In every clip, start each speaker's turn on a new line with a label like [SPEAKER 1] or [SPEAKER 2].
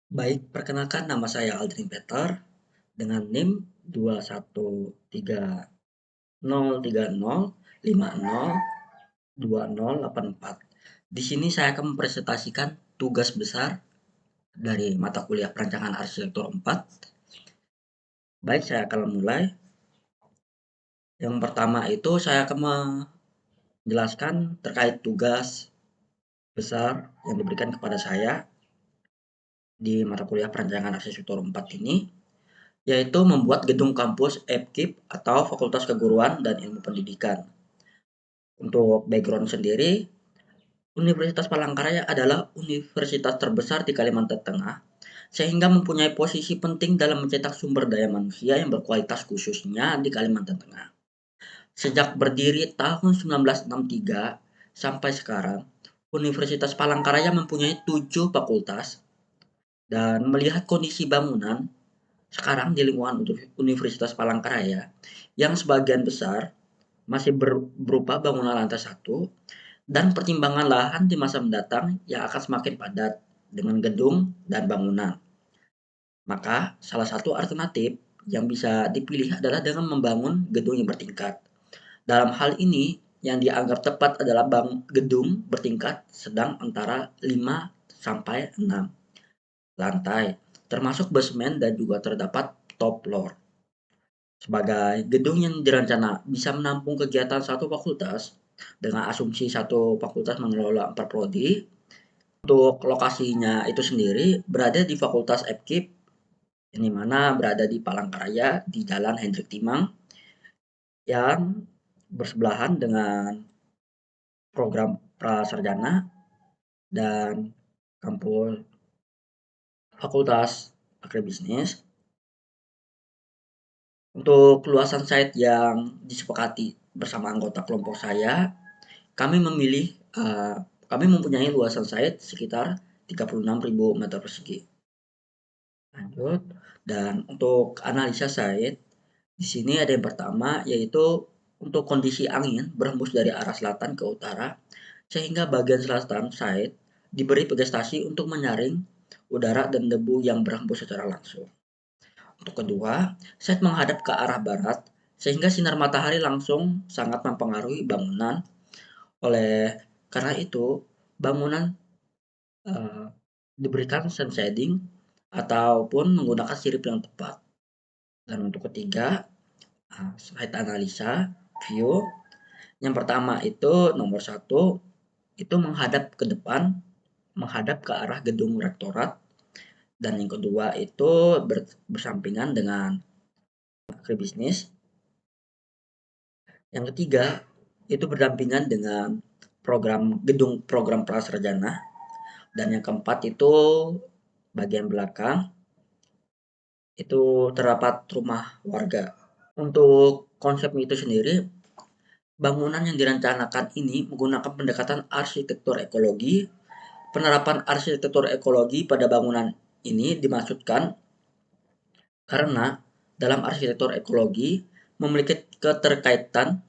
[SPEAKER 1] Baik, perkenalkan nama saya Aldrin Peter dengan NIM 2130305020084. Di sini saya akan mempresentasikan tugas besar dari mata kuliah Perancangan Arsitektur 4. Baik, saya akan mulai. Yang pertama itu saya akan menjelaskan terkait tugas besar yang diberikan kepada saya di mata kuliah Perancangan Arsitektur 4 ini, yaitu membuat gedung kampus FKIP atau Fakultas Keguruan dan Ilmu Pendidikan. Untuk background sendiri, Universitas Palangkaraya adalah universitas terbesar di Kalimantan Tengah, sehingga mempunyai posisi penting dalam mencetak sumber daya manusia yang berkualitas khususnya di Kalimantan Tengah. Sejak berdiri tahun 1963 sampai sekarang, Universitas Palangkaraya mempunyai 7 fakultas, dan melihat kondisi bangunan sekarang di lingkungan Universitas Palangkaraya yang sebagian besar masih berupa bangunan lantai satu dan pertimbangan lahan di masa mendatang yang akan semakin padat dengan gedung dan bangunan. Maka salah satu alternatif yang bisa dipilih adalah dengan membangun gedung yang bertingkat. Dalam hal ini yang dianggap tepat adalah gedung bertingkat sedang antara 5 sampai 6 lantai, termasuk basement dan juga terdapat top floor. Sebagai gedung yang direncana bisa menampung kegiatan satu fakultas dengan asumsi satu fakultas mengelola 4 prodi. Untuk lokasinya itu sendiri berada di Fakultas FKIP, yang dimana berada di Palangkaraya di Jalan Hendrik Timang yang bersebelahan dengan program Prasarjana dan kampus Fakultas Agribisnis. Untuk luasan site yang disepakati bersama anggota kelompok saya, kami memilih kami mempunyai luasan site sekitar 36.000 meter persegi. Lanjut, dan untuk analisa site, di sini ada yang pertama yaitu untuk kondisi angin berhembus dari arah selatan ke utara, sehingga bagian selatan site diberi vegetasi untuk menyaring udara dan debu yang berhembus secara langsung. Untuk kedua, site menghadap ke arah barat, sehingga sinar matahari langsung sangat mempengaruhi bangunan. Oleh karena itu, bangunan diberikan sun shading ataupun menggunakan sirip yang tepat. Dan untuk ketiga, slide analisa view. Yang pertama itu nomor satu, itu menghadap ke depan, menghadap ke arah gedung rektorat. Dan yang kedua itu bersampingan dengan agribisnis. Yang ketiga, itu berdampingan dengan gedung program prasarjana. Dan yang keempat itu bagian belakang itu terdapat rumah warga. Untuk konsep itu sendiri, bangunan yang direncanakan ini menggunakan pendekatan arsitektur ekologi. Penerapan arsitektur ekologi pada bangunan ini dimaksudkan karena dalam arsitektur ekologi memiliki keterkaitan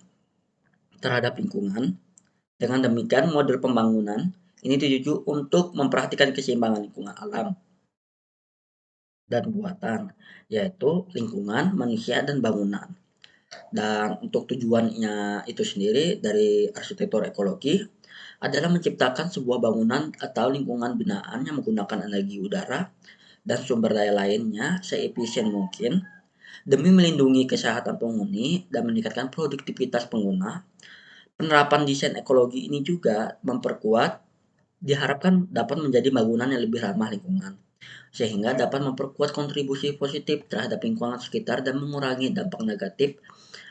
[SPEAKER 1] terhadap lingkungan. Dengan demikian, model pembangunan ini dituju untuk memperhatikan keseimbangan lingkungan alam dan buatan, yaitu lingkungan, manusia, dan bangunan. Dan untuk tujuannya itu sendiri dari arsitektur ekologi adalah menciptakan sebuah bangunan atau lingkungan binaan yang menggunakan energi udara dan sumber daya lainnya seefisien mungkin demi melindungi kesehatan penghuni dan meningkatkan produktivitas pengguna. Penerapan desain ekologi ini juga diharapkan dapat menjadi bangunan yang lebih ramah lingkungan, sehingga dapat memperkuat kontribusi positif terhadap lingkungan sekitar dan mengurangi dampak negatif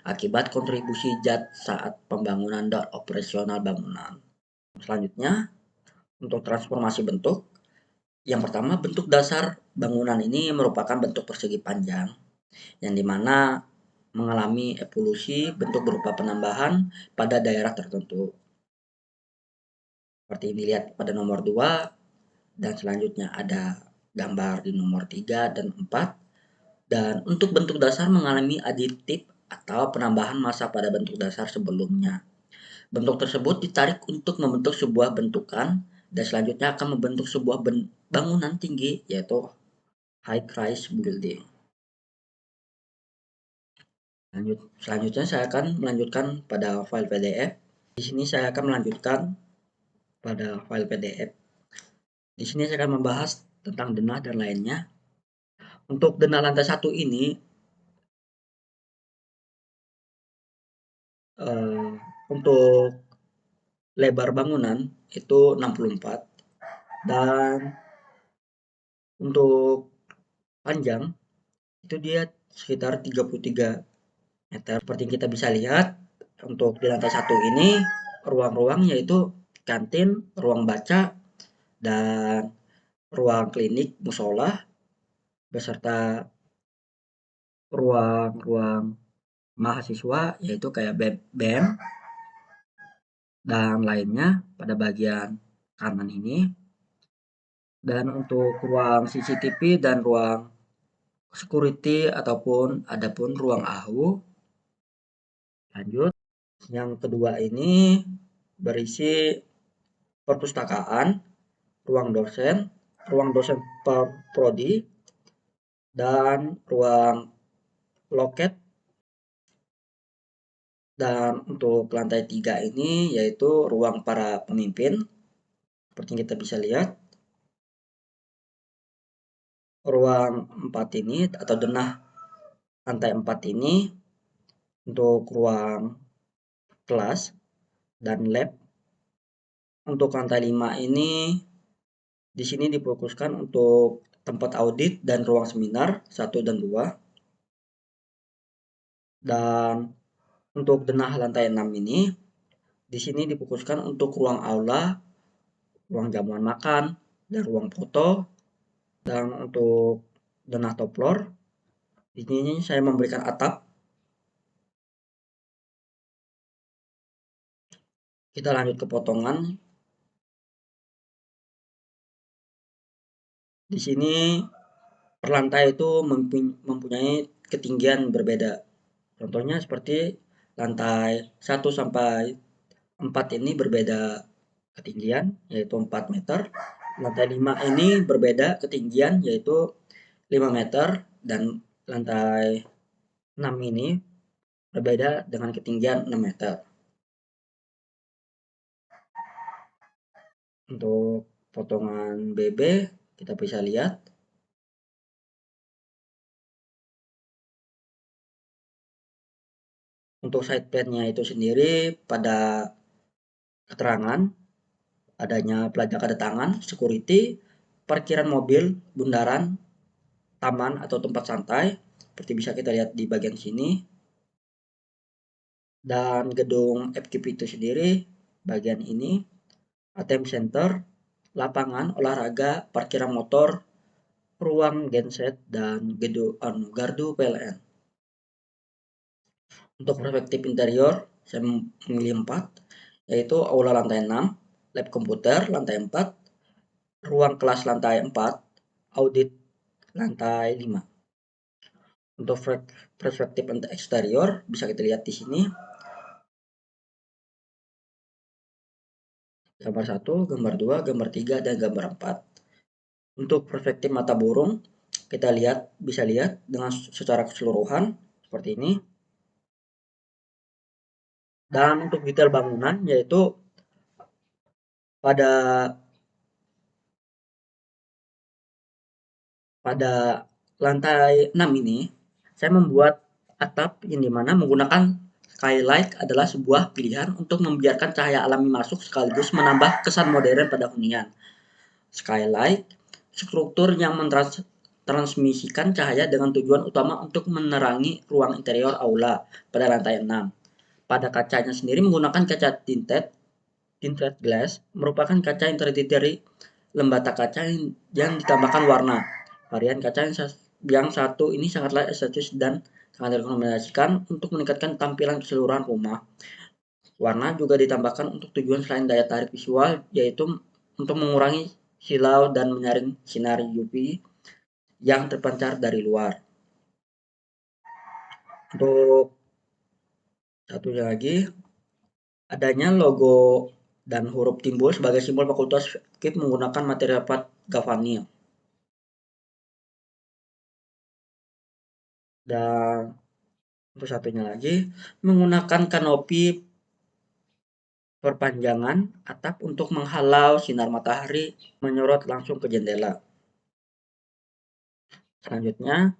[SPEAKER 1] akibat kontribusi zat saat pembangunan dan operasional bangunan. Selanjutnya, untuk transformasi bentuk, yang pertama bentuk dasar bangunan ini merupakan bentuk persegi panjang, yang dimana mengalami evolusi bentuk berupa penambahan pada daerah tertentu. Seperti dilihat pada nomor 2 dan selanjutnya ada gambar di nomor 3 dan 4. Dan untuk bentuk dasar mengalami aditif atau penambahan massa pada bentuk dasar sebelumnya. Bentuk tersebut ditarik untuk membentuk sebuah bentukan dan selanjutnya akan membentuk sebuah bangunan tinggi, yaitu high-rise building. Selanjutnya saya akan melanjutkan pada file PDF. Di sini saya akan melanjutkan pada file PDF. Di sini saya akan membahas tentang denah dan lainnya. Untuk denah lantai 1 ini untuk lebar bangunan itu 64 dan untuk panjang itu dia sekitar 33 meter. Seperti yang kita bisa lihat, untuk di lantai 1 ini ruang-ruang yaitu kantin, ruang baca, dan ruang klinik musola beserta ruang-ruang mahasiswa yaitu kayak BEM dan lainnya pada bagian kanan ini. Dan untuk ruang CCTV dan ruang security ataupun adapun ruang AHU. Lanjut, yang kedua ini berisi perpustakaan, ruang dosen per prodi, dan ruang loket. Dan untuk lantai 3 ini yaitu ruang para pemimpin. Seperti yang kita bisa lihat, ruang 4 ini atau denah lantai 4 ini untuk ruang kelas dan lab. Untuk lantai 5 ini di sini difokuskan untuk tempat audit dan ruang seminar 1 dan 2. Dan untuk denah lantai 6 ini di sini difokuskan untuk ruang aula, ruang jamuan makan, dan ruang foto. Dan untuk denah top floor di sini saya memberikan atap. Kita lanjut ke potongan. Di sini per lantai itu mempunyai ketinggian berbeda. Contohnya seperti lantai 1 sampai 4 ini berbeda ketinggian yaitu 4 meter. Lantai 5 ini berbeda ketinggian yaitu 5 meter dan lantai 6 ini berbeda dengan ketinggian 6 meter. Untuk potongan BB kita bisa lihat untuk side plan-nya itu sendiri pada keterangan adanya pelajar kedatangan, security, parkiran mobil, bundaran, taman atau tempat santai seperti bisa kita lihat di bagian sini. Dan gedung FKIP itu sendiri bagian ini, ATM center, lapangan olahraga, parkiran motor, ruang genset, dan gardu PLN. Untuk perspektif interior saya memilih 4 yaitu aula lantai 6, lab komputer lantai 4, ruang kelas lantai 4, audit lantai 5. Untuk perspektif eksterior bisa kita lihat di sini. Gambar 1, gambar 2, gambar 3, dan gambar 4. Untuk perspektif mata burung kita bisa lihat dengan secara keseluruhan seperti ini. Dan untuk detail bangunan yaitu pada lantai 6 ini saya membuat atap yang dimana menggunakan skylight adalah sebuah pilihan untuk membiarkan cahaya alami masuk sekaligus menambah kesan modern pada hunian. Skylight struktur yang mentransmisikan cahaya dengan tujuan utama untuk menerangi ruang interior aula pada lantai 6. Pada kacanya sendiri menggunakan kaca tinted glass merupakan kaca yang terdiri dari lembata kaca yang ditambahkan warna. Varian kaca yang satu ini sangatlah estetis dan sangat direkomendasikan untuk meningkatkan tampilan keseluruhan rumah. Warna juga ditambahkan untuk tujuan selain daya tarik visual, yaitu untuk mengurangi silau dan menyaring sinar UV yang terpancar dari luar. Untuk satunya lagi, adanya logo dan huruf timbul sebagai simbol fakultas FKIP menggunakan material plat galvanil. Dan untuk satunya lagi, menggunakan kanopi perpanjangan atap untuk menghalau sinar matahari menyorot langsung ke jendela. Selanjutnya,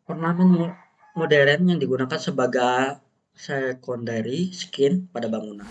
[SPEAKER 1] ornamen modern yang digunakan sebagai secondary skin pada bangunan.